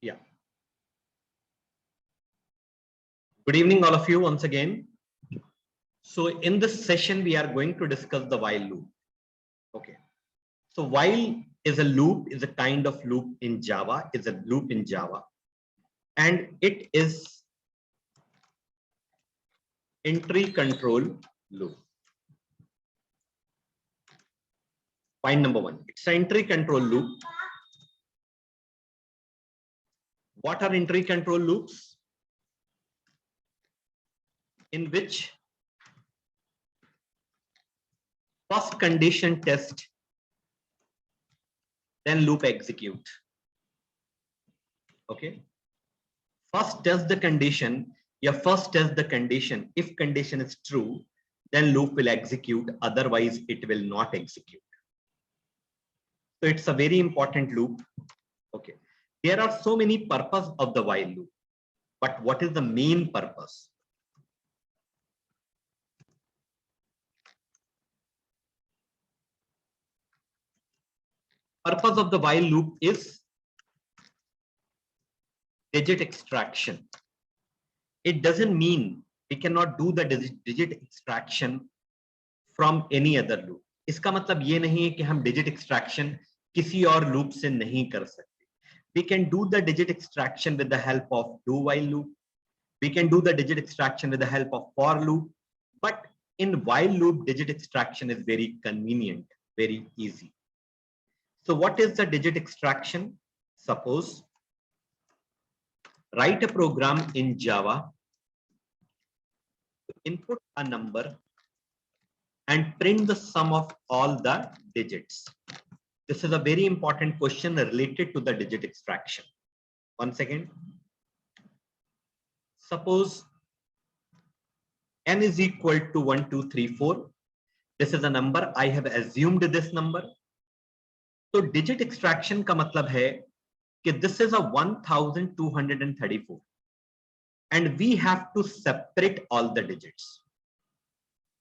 Yeah. Good evening, all of you, once again. So in this session, we are going to discuss the while loop. Okay. So while is a loop, is a kind of loop in Java, is a loop in Java. And it is entry control loop. Point number one, it's an entry control loop. What are entry control loops? In which first condition test, then loop execute. Okay. First test the condition. First test the condition. If condition is true, then loop will execute. Otherwise, it will not execute. So it's a very important loop. Okay. There are so many purposes of the while loop. But what is the main purpose? Purpose of the while loop is digit extraction. It doesn't mean we cannot do the digit extraction from any other loop. इसका मतलब ये नहीं है कि हम digit extraction किसी और loop से नहीं कर सकते. We can do the digit extraction with the help of do while loop. We can do the digit extraction with the help of for loop. But in while loop, digit extraction is very convenient, very easy. So what is the digit extraction? Suppose write a program in Java, input a number and print the sum of all the digits. This is a very important question related to the digit extraction. One second. Suppose n is equal to 1, 2, 3, 4. This is a number. I have assumed this number. So digit extraction का मतलब है कि this is a 1234 and we have to separate all the digits.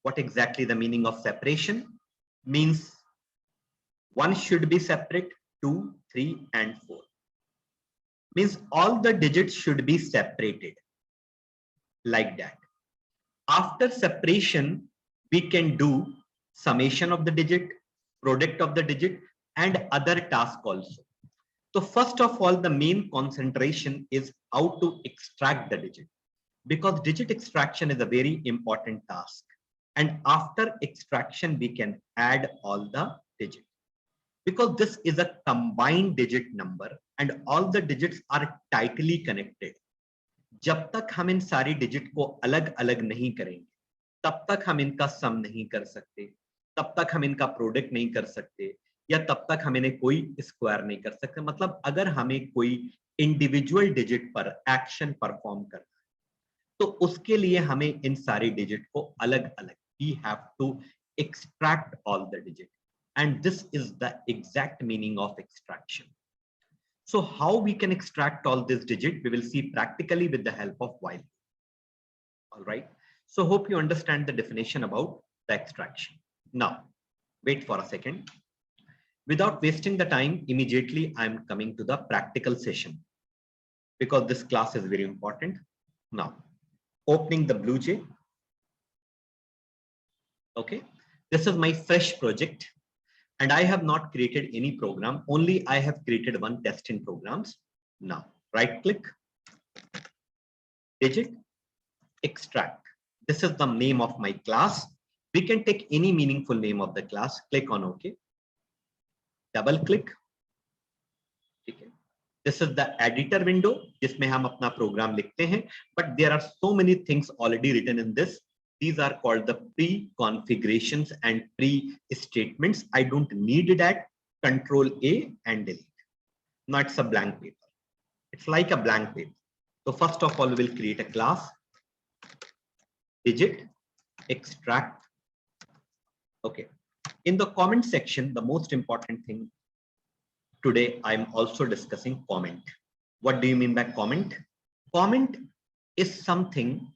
What exactly the meaning of separation? Means 1 should be separate, 2, 3 and 4. Means all the digits should be separated like that. After separation, we can do summation of the digit, product of the digit and other task also. So first of all, the main concentration is how to extract the digit, because digit extraction is a very important task. And after extraction, we can add all the digits. Because this is a combined digit number and all the digits are tightly connected. जब तक हम इन सारी digit को अलग अलग नहीं करेंगे, तब तक हम इनका सम नहीं कर सकते, तब तक हम इनका प्रोडक्ट नहीं कर सकते, या तब तक हम इन्हें कोई स्क्वायर नहीं कर सकते. मतलब अगर हमें कोई इंडिविजुअल डिजिट पर एक्शन परफॉर्म करना है, तो उसके लिए हमें इन सारी डिजिट को अलग अलग, we have to extract all the digit, and this is the exact meaning of extraction. So how we can extract all this digit, we will see practically with the help of while. All right. So hope you understand the definition about the extraction. Now, wait for a second. Without wasting the time, immediately I'm coming to the practical session because this class is very important. Now, opening the BlueJ. Okay. This is my fresh project. And I have not created any program, only I have created one test in programs. Now, right click, digit, extract. This is the name of my class. We can take any meaningful name of the class. Click on OK. Double click. Okay. This is the editor window, जिसमें हम अपना program लिखते हैं. But there are so many things already written in this. These are called the pre-configurations and pre-statements. I don't need that. Control A and delete. Now it's a blank paper. It's like a blank paper. So first of all, we will create a class. Digit, extract. Okay. In the comment section, the most important thing today, I'm also discussing comment. What do you mean by comment? Comment is something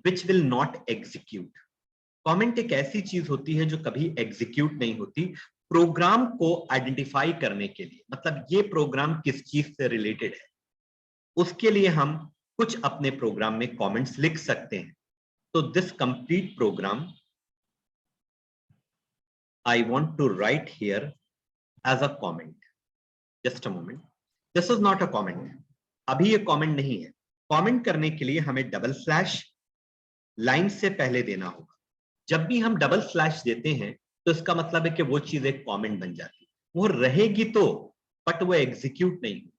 which will not execute. Comment एक ऐसी चीज होती है जो कभी execute नहीं होती, programme को आइडेंटिफाई करने के लिए. मतलब ये प्रोग्राम किस चीज से रिलेटेड है, उसके लिए हम कुछ अपने प्रोग्राम में कमेंट्स लिख सकते हैं। तो this complete program I want to write here as a comment. Just a moment. This is not a comment. अभी ये comment नहीं है। comment करने के लिए हमें डबल स्लैश लाइन से पहले देना होगा। जब भी हम डबल स्लैश देते हैं तो इसका मतलब है कि वो चीज एक कमेंट बन जाती है। वो रहेगी तो, बट वो एग्जीक्यूट नहीं होगी।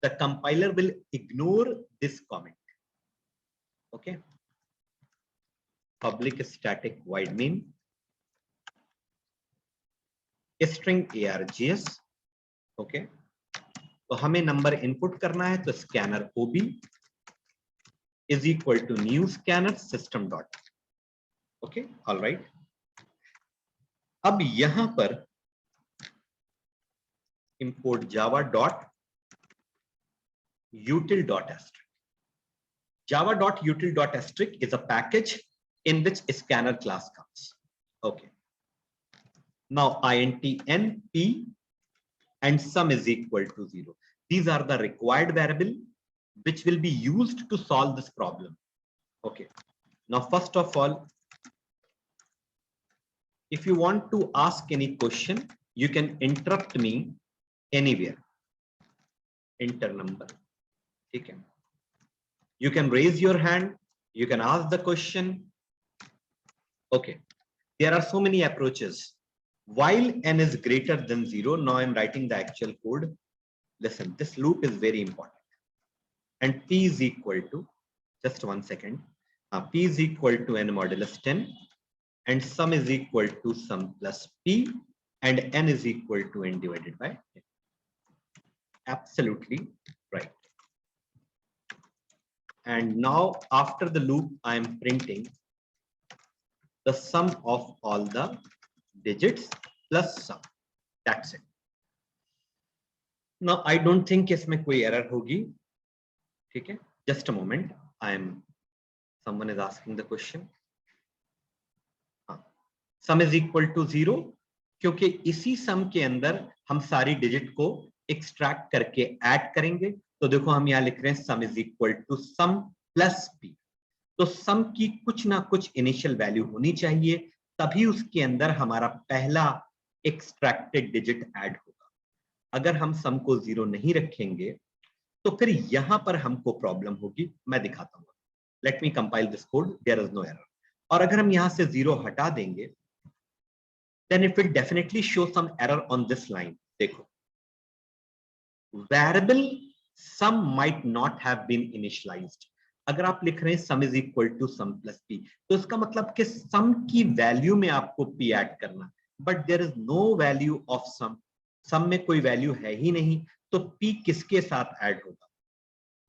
The compiler will ignore this comment. Okay, public static void main string args। Okay, तो हमें नंबर इनपुट करना है, तो scanner OB is equal to new scanner system dot. Okay, alright. अब यहां पर import Java dot util dot asterisk. Java dot util dot asterisk is a package in which scanner class comes. Okay. Now int n p and sum is equal to 0. These are the required variable which will be used to solve this problem. Okay. Now first of all, if you want to ask any question, you can interrupt me anywhere. Enter number. Okay. You can raise your hand, you can ask the question. Okay, there are so many approaches. While n is greater than 0, now I'm writing the actual code. Listen, this loop is very important. And p is equal to, just 1 second, p is equal to n modulus 10, and sum is equal to sum plus p, and n is equal to n divided by 10. Absolutely right. And now after the loop, I am printing the sum of all the digits plus sum. That's it. Now I don't think इसमें कोई error होगी. ठीक है? Just a moment. Someone is asking the question. Sum is equal to 0, क्योंकि इसी sum के अंदर हम सारी digit को extract करके add करेंगे. तो देखो हम यहाँ लिख रहे हैं sum is equal to sum plus p. तो sum की कुछ ना कुछ initial value होनी चाहिए, तभी उसके अंदर हमारा पहला extracted digit add होगा. अगर हम sum को 0 नहीं रखेंगे तो फिर यहां पर हमको प्रॉब्लम होगी. मैं दिखाता हूं. Let me compile this code. There is no error. और अगर हम यहां से 0 हटा देंगे, then it will definitely show some error on this line. देखो, variable sum might not have been initialised. अगर आप लिख रहे हैं sum is equal to sum plus p, तो इसका मतलब कि सम की वैल्यू में आपको पी ऐड करना, but there is no value of सम. सम में कोई वैल्यू है ही नहीं, तो p किसके साथ ऐड होगा?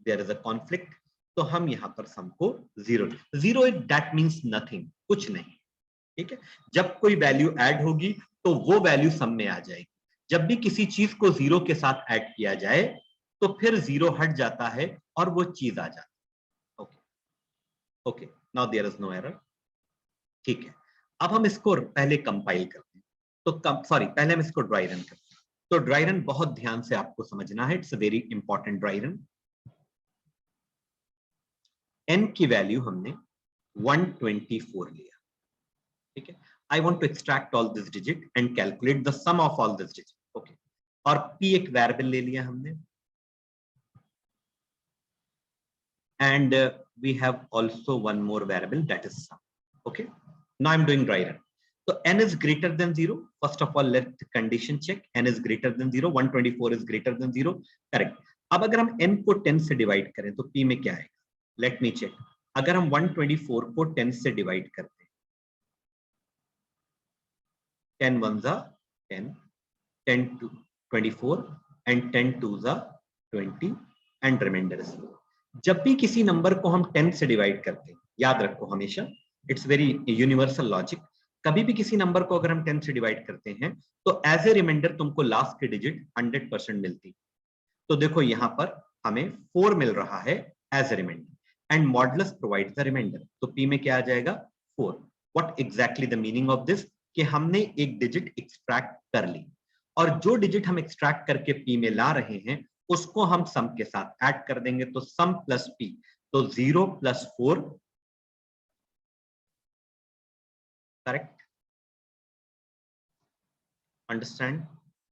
There is a conflict. तो हम यहां पर सम को 0 दैट मींस नथिंग, कुछ नहीं. ठीक है? जब कोई वैल्यू ऐड होगी तो वो वैल्यू सम में आ जाएगी. जब भी किसी चीज को 0 के साथ ऐड किया जाए तो फिर 0 हट जाता है और वो चीज आ जाती है. Okay okay, now there is no error. ठीक है, अब हम इसको पहले कंपाइल करते हैं. तो सॉरी, पहले हम इसको ड्राई रन करते हैं. तो ड्राई रन बहुत ध्यान से आपको समझना है. It's a very important dry run. n की वैल्यू हमने 124 लिया. ठीक है? I want to extract all this digit and calculate the sum of all this digit. Okay, और p एक वेरिएबल ले लिया हमने, and we have also one more variable, that is sum. Okay, now I'm doing dry run. So n is greater than 0. First of all, let the condition check. n is greater than 0. 124 is greater than 0. Correct. अब अगर हम n को 10 से divide करें तो p में क्या आएगा? Let me check. अगर हम 124 को 10 से डिवाइड करते हैं, 10 ones are 10, 10 to 24 and 10 twos are 20 and remainder is 0. जब भी किसी नंबर को हम 10 से डिवाइड करते हैं, याद रखो हमेशा, इट्स वेरी यूनिवर्सल लॉजिक. कभी भी किसी नंबर को अगर हम 10 से डिवाइड करते हैं तो एज ए रिमाइंडर तुमको लास्ट की डिजिट 100% मिलती. तो देखो यहां पर हमें 4 मिल रहा है as a remainder, and modulus provides the remainder. तो p में क्या आ जाएगा? 4. What exactly the meaning of this? कि हमने एक डिजिट एक्सट्रैक्ट कर ली, और जो डिजिट हम एक्सट्रैक्ट करके p में ला रहे हैं उसको हम सम के साथ ऐड कर देंगे, तो सम प्लस पी, तो 0 + 4, correct, understand,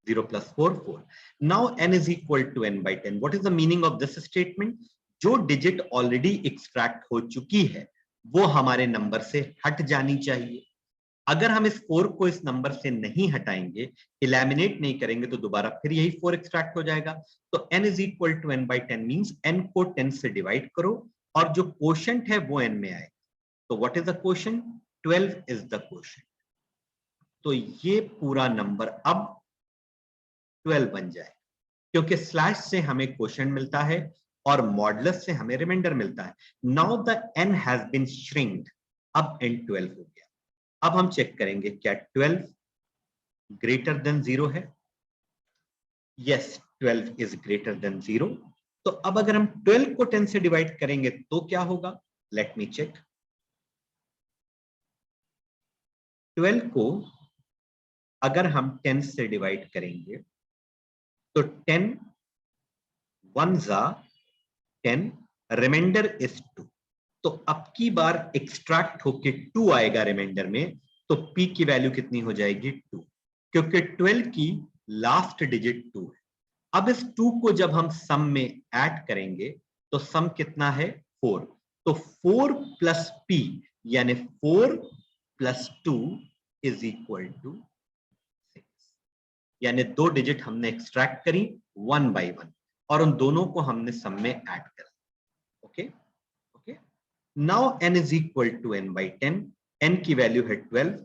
0 + 4 4. Now n is equal to n by 10. What is the meaning of this statement? जो डिजिट ऑलरेडी एक्सट्रैक्ट हो चुकी है वो हमारे नंबर से हट जानी चाहिए। अगर हम इस 4 को इस नंबर से नहीं हटाएंगे, इलेमिनेट नहीं करेंगे, तो दोबारा फिर यही 4 एक्सट्रैक्ट हो जाएगा। तो n is equal to n by 10 means n को 10 से डिवाइड करो और जो कोशेंट है वो n में आए। तो what is the quotient? 12 is the quotient. तो ये पूरा नंबर अब 12 बन जाए, क्योंकि स्लैश से हमें कोशेंट मिलता है और मॉडुलस से हमें रिमाइंडर मिलता है। Now the n has been shrinked, अब n 12 हो गया। अब हम चेक करेंगे क्या 12 ग्रेटर देन 0 है? Yes, 12 is greater than 0। तो अब अगर हम 12 को 10 से डिवाइड करेंगे तो क्या होगा? Let me check. 12 को अगर हम 10 से डिवाइड करेंगे तो 10 1s are 10, रिमाइंडर इज 2। तो अब की बार एक्सट्रैक्ट होके 2 आएगा रिमाइंडर में, तो p की वैल्यू कितनी हो जाएगी? 2, क्योंकि 12 की लास्ट डिजिट 2 है। अब इस 2 को जब हम सम में ऐड करेंगे तो सम कितना है? 4। तो 4 + p यानी 4 + 2 इज इक्वल टू 6। यानी 2 डिजिट हमने एक्सट्रैक्ट करी 1 by 1 और उन दोनों को हमने सम में ऐड करा। Okay okay, now n is equal to n by 10। n की वैल्यू है 12।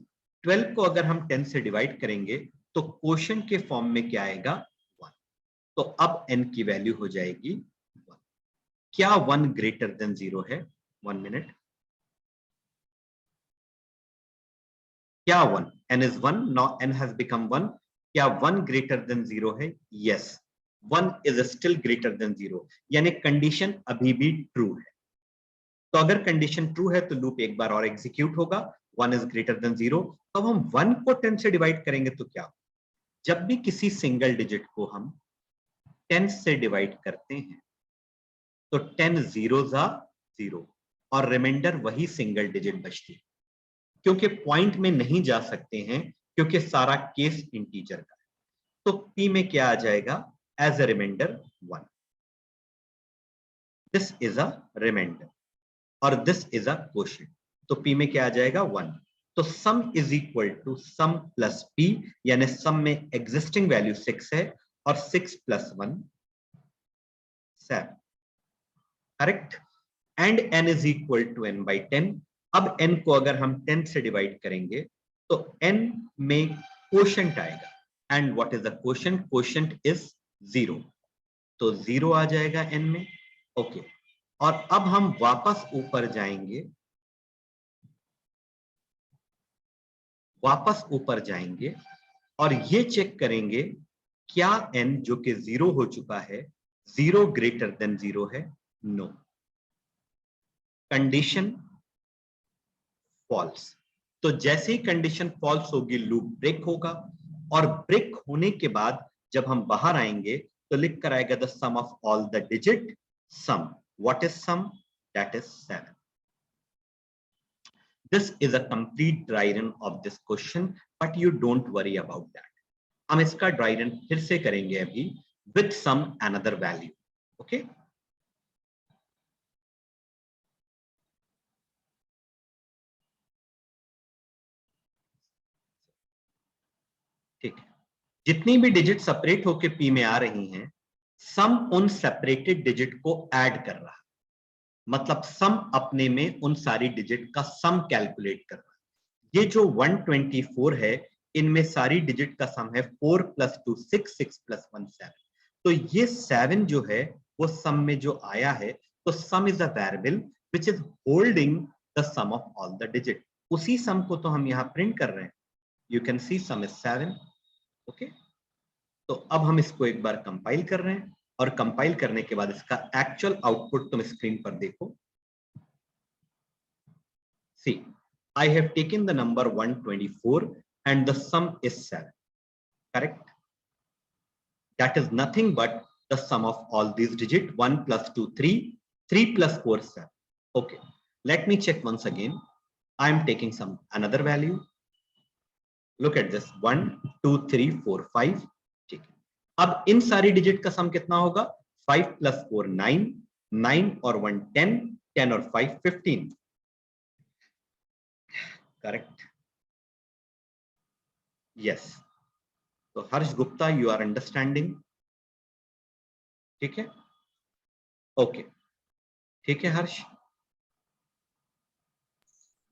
12 को अगर हम 10 से डिवाइड करेंगे तो क्वोशंट के फॉर्म में क्या आएगा? 1। तो अब n की वैल्यू हो जाएगी 1। क्या 1 ग्रेटर देन 0 है? 1 मिनट। क्या 1? n is 1, now n has become 1. क्या 1 ग्रेटर देन 0 है? Yes, 1 is still greater than 0, यानी कंडीशन अभी भी ट्रू है। तो अगर कंडीशन ट्रू है तो लूप एक बार और एग्जीक्यूट होगा, 1 इज ग्रेटर देन 0। तो हम 1 को 10 से डिवाइड करेंगे तो क्या? जब भी किसी सिंगल डिजिट को हम 10 से डिवाइड करते हैं तो 10 zeros are 0 और रिमाइंडर वही सिंगल डिजिट बचती है, क्योंकि पॉइंट में नहीं जा सकते हैं क्योंकि सारा केस इंटीजर का है। तो p में क्या आ जाएगा? As a remainder 1। This is a remainder और दिस इज अ क्वोशंट, तो p में क्या आ जाएगा? 1। तो sum is equal to sum plus p, यानी सम में एग्जिस्टिंग वैल्यू 6 है और 6 + 1 7, correct. And n is equal to n by 10। अब n को अगर हम 10 से डिवाइड करेंगे तो n में क्वोशंट आएगा। And what is the quotient? Quotient is 0, तो 0 आ जाएगा n में। ओके, और अब हम वापस ऊपर जाएंगे, और ये चेक करेंगे क्या n जो कि 0 हो चुका है 0 ग्रेटर देन 0 है? No, condition false. तो जैसे ही कंडीशन फॉल्स होगी लूप ब्रेक होगा, और ब्रेक होने के बाद जब हम बाहर आएंगे तो लिख कर आएगा the sum of all the digit sum. What is sum? That is 7। This is a complete dry run of this question, but you don't worry about that. हम इसका ड्राई रन फिर से करेंगे अभी with some another value. Okay, ठीक है। जितनी भी डिजिट सेपरेट होके p में आ रही हैं, सम उन सेपरेटेड डिजिट को ऐड कर रहा है, मतलब सम अपने में उन सारी डिजिट का सम कैलकुलेट कर रहा है। ये जो 124 है इनमें सारी डिजिट का सम है 4 + 2 6, 6 + 1 7। तो ये 7 जो है वो सम में जो आया है, तो sum is a variable which is holding the sum of all the digit. उसी सम को तो हम यहाँ प्रिंट कर रहे हैं। You can C some is 7। Okay, तो अब हम इसको एक बार कंपाइल कर रहे हैं, और कंपाइल करने के बाद इसका एक्चुअल आउटपुट तुम स्क्रीन पर देखो। See, I have taken the number 124 and the sum is 7, correct? That is nothing but the sum of all these digits. 1 plus 2 3, 3 plus 4 7. Okay, let me check once again. I am taking some another value. Look at this, 1 2 3 4 5. ठीक है, अब इन सारी digit का सम कितना होगा? 5 plus 4 9, 9 और 1 10, 10 और 5 15. Correct? Yes. So Harsh Gupta, you are understanding? ठीक है, ओके, ठीक है हर्ष?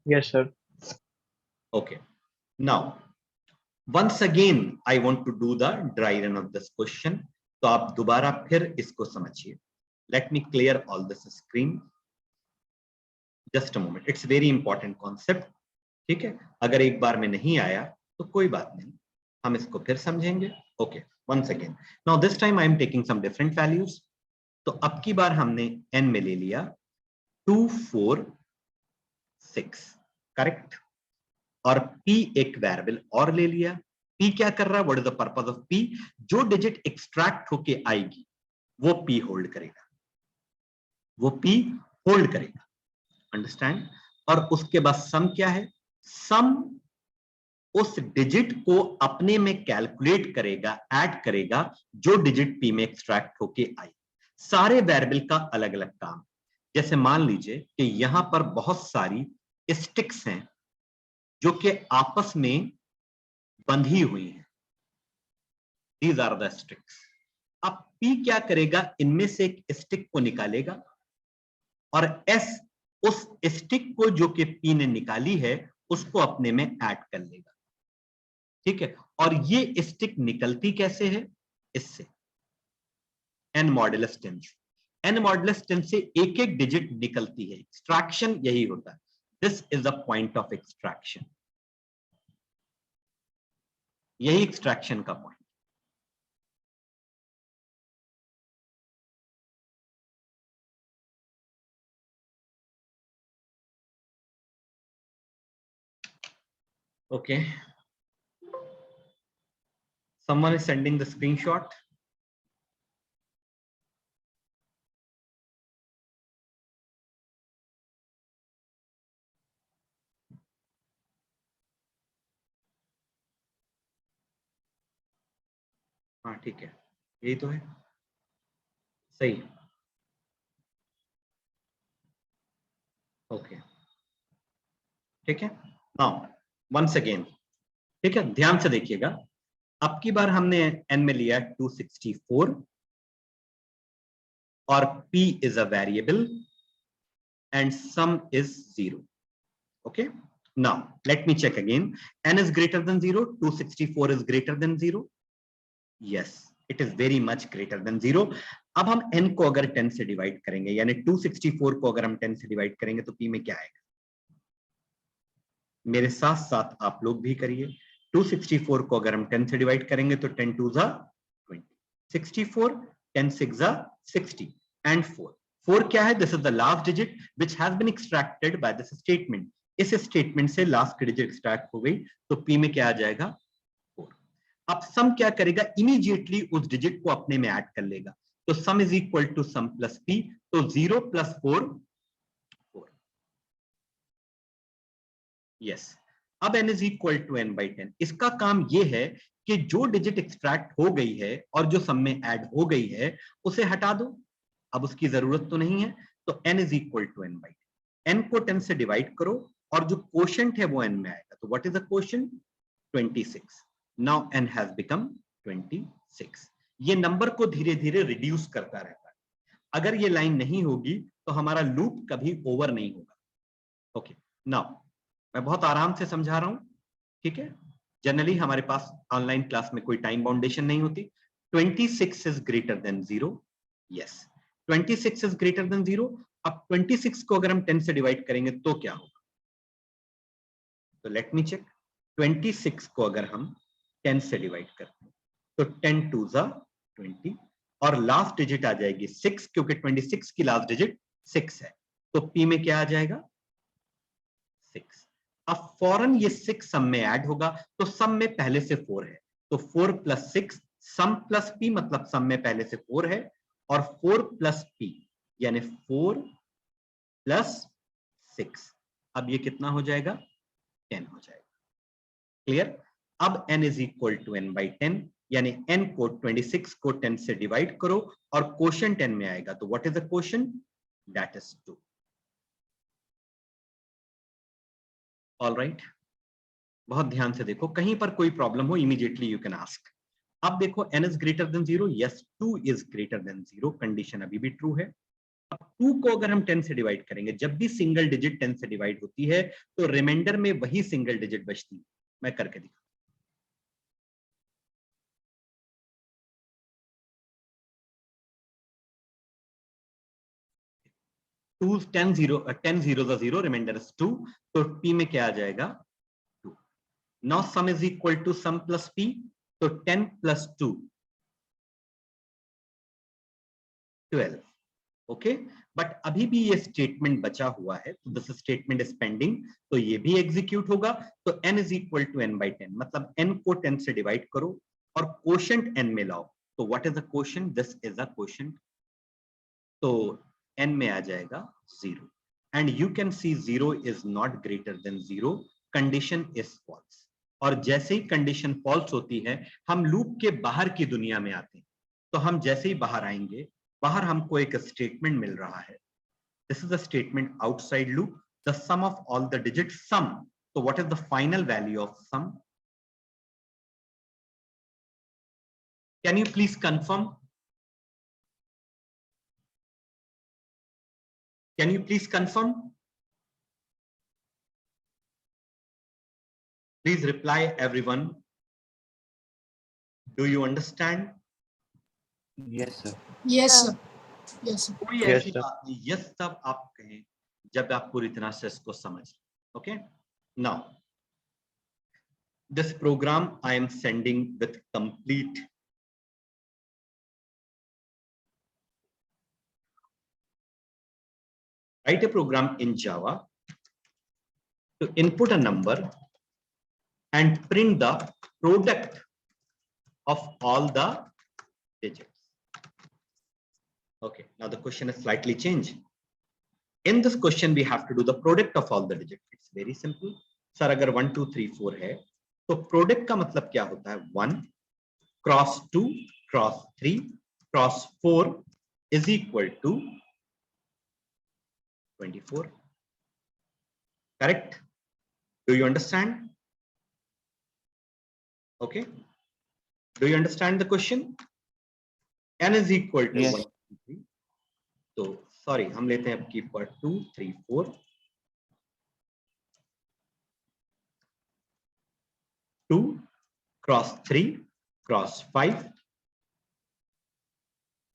Yes, sir. Okay. Now, once again, I want to do the dry run of this question. तो आप दोबारा फिर इसको समझिए. Let me clear all this screen. Just a moment. It's very important concept. ठीक है, अगर एक बार में नहीं आया तो कोई बात नहीं, हम इसको फिर समझेंगे. Okay. Once again. Now this time I am taking some different values. तो अब की बार हमने n में ले लिया 2 4 6. करेक्ट? और p एक वेरिएबल और ले लिया. p क्या कर रहा है? What is the purpose of p? जो डिजिट एक्सट्रैक्ट होके आएगी वो p होल्ड करेगा, वो p होल्ड करेगा. अंडरस्टैंड? और उसके बाद सम क्या है? सम उस डिजिट को अपने में कैलकुलेट करेगा, ऐड करेगा जो डिजिट p में एक्सट्रैक्ट होके आई. सारे वेरिएबल का अलग अलग काम. जैसे मान लीजिए कि यहां पर बहुत सारी स्टिक्स हैं जो कि आपस में बंधी हुई हैं. These are the sticks. अब P क्या करेगा? इनमें से एक स्टिक को निकालेगा और S उस स्टिक को जो कि P ने निकाली है उसको अपने में ऐड कर लेगा. ठीक है, और ये स्टिक निकलती कैसे है? इससे, n मॉडुलस 10 से. n मॉडुलस 10 से एक एक डिजिट निकलती है. एक्सट्रैक्शन यही होता है. This is the point of extraction. यही एक्सट्रैक्शन का point. Okay. Someone is sending the screenshot. हाँ ठीक है, यही तो है. सही. ओके, ठीक है. नाउ वंस अगेन, ठीक है, ध्यान से देखिएगा. अब की बार हमने n में लिया 264 और p is a variable and sum is 0. Okay, now let me check again. n is greater than 0, 264 is greater than 0. Yes, it is very much greater than 0. अब हम n को अगर 10 से डिवाइड करेंगे, यानी 264 को अगर हम 10 से डिवाइड करेंगे तो p में क्या आएगा? मेरे साथ साथ आप लोग भी करिए. 264 को अगर हम 10 से डिवाइड करेंगे तो 10 2 जा 20, 64, 10 6 जा 60 and 4. 4 क्या है? This is the last digit which has been extracted by this statement. इस स्टेटमेंट से लास्ट डिजिट एक्सट्रैक्ट हो गई तो p में क्या आ जाएगा? 4. अब सम क्या करेगा? इमीडिएटली उस डिजिट को अपने में ऐड कर लेगा. तो sum is equal to sum plus p. तो 0 प्लस 4 4. यस. अब n is equal to n by 10. इसका काम ये है कि जो डिजिट एक्सट्रैक्ट हो गई है और जो सम में ऐड हो गई है उसे हटा दो. अब उसकी जरूरत तो नहीं है. तो n is equal to n by 10. n को 10 से डिवाइड करो और जो कोशेंट है वो n में आएगा. तो what is the quotient? 26. Now n has become 26. ये नंबर को धीरे धीरे रिड्यूस करता रहता है. अगर ये लाइन नहीं होगी तो हमारा लूप कभी ओवर नहीं होगा. ओके, नाउ मैं बहुत आराम से समझा रहा हूं. ठीक है, जनरली हमारे पास ऑनलाइन क्लास में कोई टाइम बाउंडेशन नहीं होती. 26 is greater than 0. Yes, 26 is greater than 0. अब 26 को अगर हम 10 से डिवाइड करेंगे तो क्या होगा? तो लेट मी चेक. 26 को अगर हम 10 से डिवाइड करते हैं तो 10 2 जा 20 और लास्ट डिजिट आ जाएगी 6, क्योंकि 26 की लास्ट डिजिट 6 है. तो p में क्या आ जाएगा? 6. अब फौरन ये 6 सम में ऐड होगा. तो सम में पहले से 4 है तो 4 प्लस 6 सम प्लस पी मतलब सम में पहले से 4 है, और 4 प्लस पी यानी 4 प्लस 6, अब ये कितना हो जाएगा, 10 हो जाएगा। क्लियर? अब n is equal to n by 10, यानी n को 26 को 10 से डिवाइड करो और क्वोशंट 10 में आएगा, तो what is the quotient, that is 2। Alright, बहुत ध्यान से देखो, कहीं पर कोई प्रॉब्लम हो इमीडिएटली यू कैन आस्क। अब देखो n is greater than 0, yes 2 is greater than 0, condition अभी भी ट्रू है। अब 2 को अगर हम 10 से डिवाइड करेंगे, जब भी सिंगल डिजिट 10 से डिवाइड होती है तो रिमाइंडर में वही सिंगल डिजिट बचती है। मैं करके दिखा, 2 10 0 10 0 0, रिमाइंडर इज 2, तो p में क्या आ जाएगा, 2। Now sum is equal to sum plus p, तो 10 प्लस 2 12। ओके, बट अभी भी ये स्टेटमेंट बचा हुआ है, तो दिस स्टेटमेंट इज पेंडिंग, तो ये भी एग्जीक्यूट होगा। तो n is equal to n by 10, मतलब n को 10 से डिवाइड करो और क्वोशंट n में लाओ, तो what is the quotient, this is a quotient, तो n में आ जाएगा 0, and you can see 0 is not greater than 0, condition is false. और जैसे ही कंडीशन फॉल्स होती है, हम लूप के बाहर की दुनिया में आते हैं। तो हम जैसे ही बाहर आएंगे, बाहर हमको एक स्टेटमेंट मिल रहा है, this is a statement outside loop, the sum of all the digit sum, तो what is the final value of sum, can you please confirm, can you please confirm, please reply everyone, do you understand, Yes, sir. Yes, sir. Yes, sir. कोई Yes, ऐसी sir. बात नहीं, yes तब आप कहें जब आप पूरी तरह से इसको समझ। Okay, now this program I am sending with complete write a program in Java to input a number and print the product of all the digits. Okay, now the question is slightly changed. In this question, we have to do the product of all the digits. It's very simple. Sir, अगर 1 2 3 4 है, तो product का मतलब क्या होता है, 1 cross 2 cross 3 cross 4 is equal to 24. Correct? Do you understand? Okay. Do you understand the question? N is equal to Yes. 1 2 3. तो sorry, हम लेते हैं अब की पर 2 3 4 2 cross 3 cross 5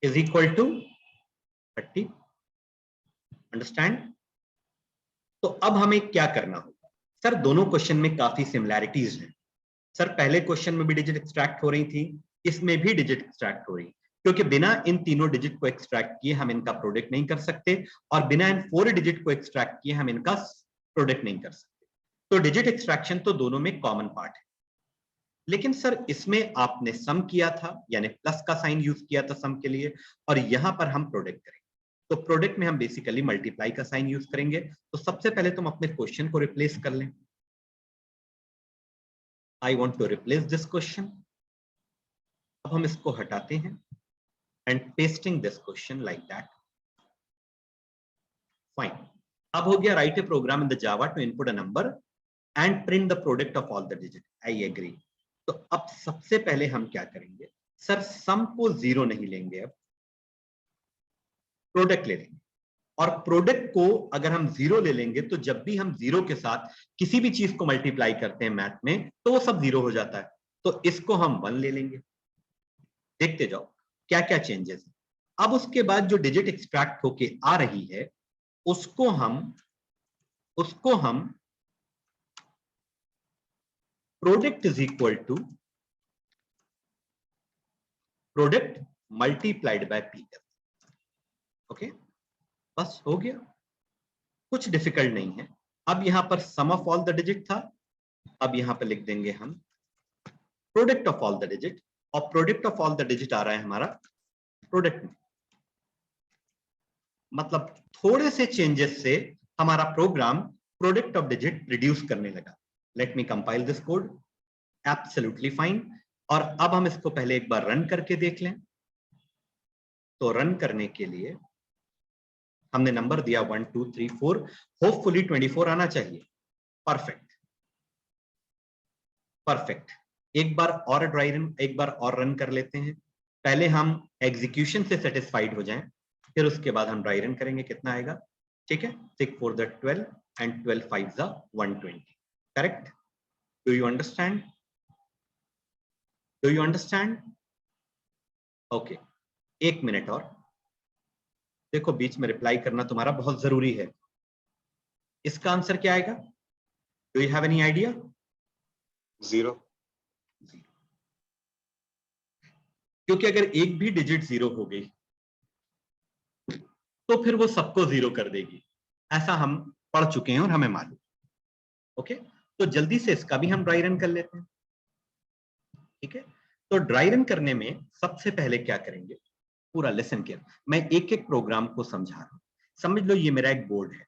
is equal to 30. Understand? तो अब हमें क्या करना होगा, सर दोनों क्वेश्चन में काफी सिमिलैरिटीज हैं। सर पहले क्वेश्चन में भी डिजिट एक्सट्रैक्ट हो रही थी, इसमें भी डिजिट एक्सट्रैक्ट हो रही, क्योंकि बिना इन तीनों डिजिट को एक्सट्रैक्ट किए हम इनका प्रोडक्ट नहीं कर सकते, और बिना इन 4 डिजिट को एक्सट्रैक्ट किए हम इनका प्रोडक्ट नहीं कर सकते। तो डिजिट एक्सट्रैक्शन तो दोनों में कॉमन पार्ट है, लेकिन सर इसमें आपने सम किया था, यानी प्लस का साइन यूज किया था सम के लिए, और यहां पर हम प्रोडक्ट करेंगे, तो प्रोडक्ट में हम बेसिकली मल्टीप्लाई का साइन यूज करेंगे। तो सबसे पहले तुम अपने क्वेश्चन को रिप्लेस कर लें। I want to replace this question, अब हम इसको हटाते हैं and pasting this question like that. Fine, अब हो गया write a program in the Java to input a number and print the product of all the digit, I agree. तो अब सबसे पहले हम क्या करेंगे, सर सम को 0 नहीं लेंगे, अब प्रोडक्ट ले लेंगे, और प्रोडक्ट को अगर हम 0 ले लेंगे तो जब भी हम 0 के साथ किसी भी चीज को मल्टीप्लाई करते हैं मैथ में, तो वो सब 0 हो जाता है। तो इसको हम 1 ले लेंगे, देखते जाओ क्या क्या चेंजेस है। अब उसके बाद जो डिजिट एक्सट्रैक्ट होके आ रही है, उसको हम product is equal to product multiplied by p. Okay, बस हो गया, कुछ डिफिकल्ट नहीं है। अब यहां पर sum of all the digit था, अब यहां पर लिख देंगे हम product of all the digit, और product of all the digit आ रहा है हमारा प्रोडक्ट में। मतलब थोड़े से चेंजेस से हमारा program product of digit reduce करने लगा। Let me compile this code. Absolutely fine. और अब हम इसको पहले एक बार रन करके देख लें। तो रन करने के लिए हमने नंबर दिया 1 2 3 4, होपफुली 24 आना चाहिए। Perfect perfect. एक बार और रन कर लेते हैं। पहले हम एग्जीक्यूशन से सेटिस्फाइड हो जाएं, फिर उसके बाद हम ड्राई रन करेंगे। कितना आएगा? ठीक है, 6 4 12 and 12 5 120। Correct? Do you understand? Do you understand? Okay, 1 minute और। देखो, बीच में रिप्लाई करना तुम्हारा बहुत जरूरी है। इसका आंसर क्या आएगा? Do you have any idea? 0। क्योंकि अगर एक भी डिजिट 0 हो गई तो फिर वो सबको 0 कर देगी। ऐसा हम पढ़ चुके हैं और हमें मालूम। ओके, तो जल्दी से इसका भी हम ड्राई रन कर लेते हैं। ठीक है, तो ड्राई रन करने में सबसे पहले क्या करेंगे, पूरा लिसन किया। मैं एक एक प्रोग्राम को समझा रहा हूं। समझ लो ये मेरा एक बोर्ड है।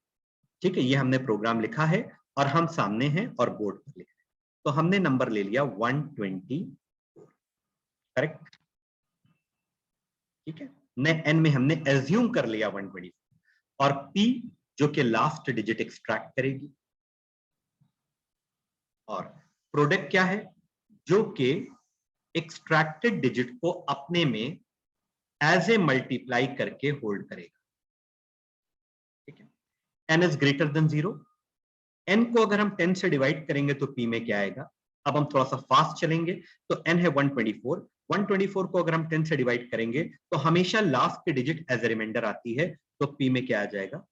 ठीक है, ये हमने प्रोग्राम लिखा है और हम सामने हैं और बोर्ड पर लिख रहे हैं। तो हमने नंबर ले लिया 124। करेक्ट? ठीक है, एन में हमने एज्यूम कर लिया 124 और पी जो कि लास्ट डिजिट एक्सट्रैक्ट करेगी। और प्रोडक्ट क्या है? जो कि एक्सट्रैक्टेड डिजिट को अपने में एज ए मल्टीप्लाई करके होल्ड करेगा। ठीक है, n is greater than 0। N को अगर हम 10 से डिवाइड करेंगे तो पी में क्या आएगा? अब हम थोड़ा सा फास्ट चलेंगे। तो एन है 124। 124 को अगर हम 10 से डिवाइड करेंगे तो हमेशा लास्ट की डिजिट एज ए रिमाइंडर आती है। तो पी में क्या आ जाएगा?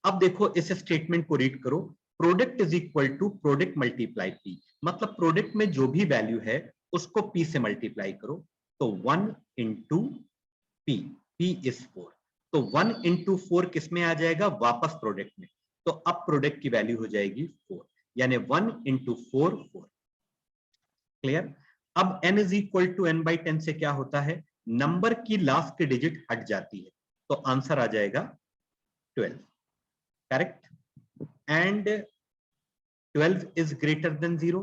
अब देखो, इस स्टेटमेंट को रीड करो। Product is equal to product multiply p. मतलब प्रोडक्ट में जो भी वैल्यू है उसको पी से मल्टीप्लाई करो। तो 1 इंटू पी, पी इज 4। तो 1 इंटू 4 किस में आ जाएगा? वापस प्रोडक्ट में। तो अब प्रोडक्ट की वैल्यू हो जाएगी 4, यानी 1 इंटू 4 4। क्लियर? अब n is equal to n by 10 से क्या होता है? नंबर की लास्ट की डिजिट हट जाती है। तो आंसर आ जाएगा 12। Correct? And 12 is greater than 0।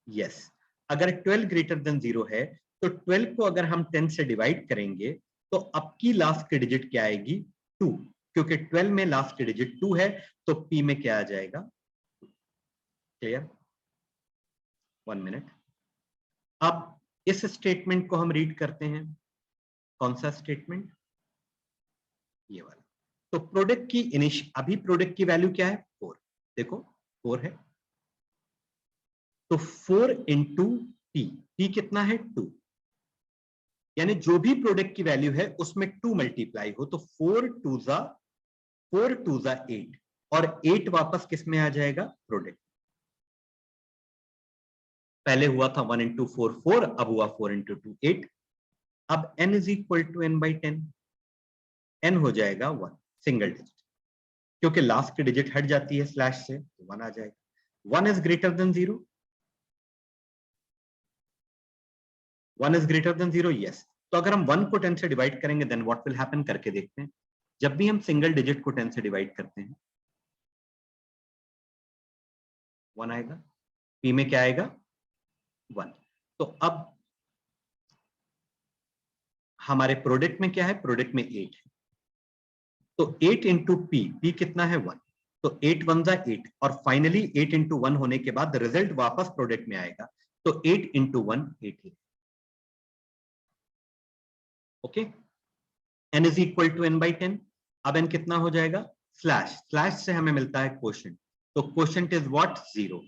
Yes, अगर 12 ग्रेटर देन 0 है तो 12 को अगर हम 10 से डिवाइड करेंगे तो अब की लास्ट की डिजिट क्या आएगी? 2। क्योंकि 12 में लास्ट की डिजिट 2 है तो p में क्या आ जाएगा? क्लियर? 1 मिनट। अब इस स्टेटमेंट को हम रीड करते हैं। कौन सा स्टेटमेंट? ये वाला। तो प्रोडक्ट की अभी प्रोडक्ट की वैल्यू क्या है? 4। देखो 4 है। तो 4 इंटू पी, पी कितना है? 2। यानी जो भी प्रोडक्ट की वैल्यू है उसमें 2 मल्टीप्लाई हो। तो 4 2 जा 8 और 8 वापस किस में आ जाएगा? प्रोडक्ट। पहले हुआ था 1 इंटू 4 4, अब हुआ 4 इंटू 2 8। अब n is equal to n by 10। n हो जाएगा 1, सिंगल डिजिट, क्योंकि लास्ट की डिजिट हट जाती है स्लैश से, तो 1 आ जाएगा। 1 is greater than 0। 1 is greater than 0, yes. तो अगर हम 1 को 10 से डिवाइड करेंगे देन व्हाट विल हैपन करके देखते हैं। जब भी हम सिंगल डिजिट को 10 से डिवाइड करते हैं 1 आएगा। p में क्या आएगा? 1। तो अब हमारे प्रोडक्ट में क्या है? प्रोडक्ट में 8 है। तो 8 इंटू पी, पी कितना है? 1। तो 8 1 जा 8 और फाइनली 8 इंटू 1 होने के बाद रिजल्ट वापस प्रोडक्ट में आएगा। तो 8 इंटू 1 8 है। Okay, n is equal to n by 10। अब n कितना हो जाएगा? स्लैश, स्लैश से हमें मिलता है क्वोशंट। तो quotient is what? 0।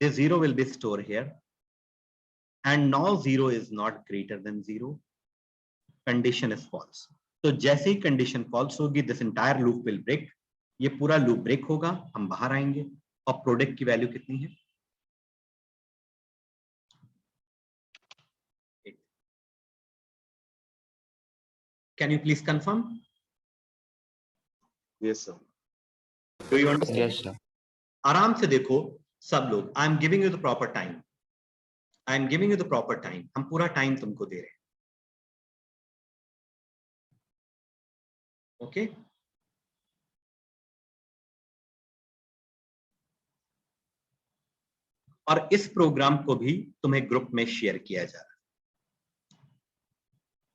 This 0 will be stored here and now 0 is not greater than 0. Condition is false. तो जैसे ही कंडीशन फॉल्स होगी this entire loop will break. ये पूरा लूप ब्रेक होगा, हम बाहर आएंगे और प्रोडक्ट की वैल्यू कितनी है? 8। Can you please confirm? Yes, sir. Do you understand? Yes, sir. आराम से देखो सब लोग। I am giving you the proper time. I am giving you the proper time, हम पूरा टाइम तुमको दे रहे हैं। ओके और इस प्रोग्राम को भी तुम्हें ग्रुप में शेयर किया जा रहा है।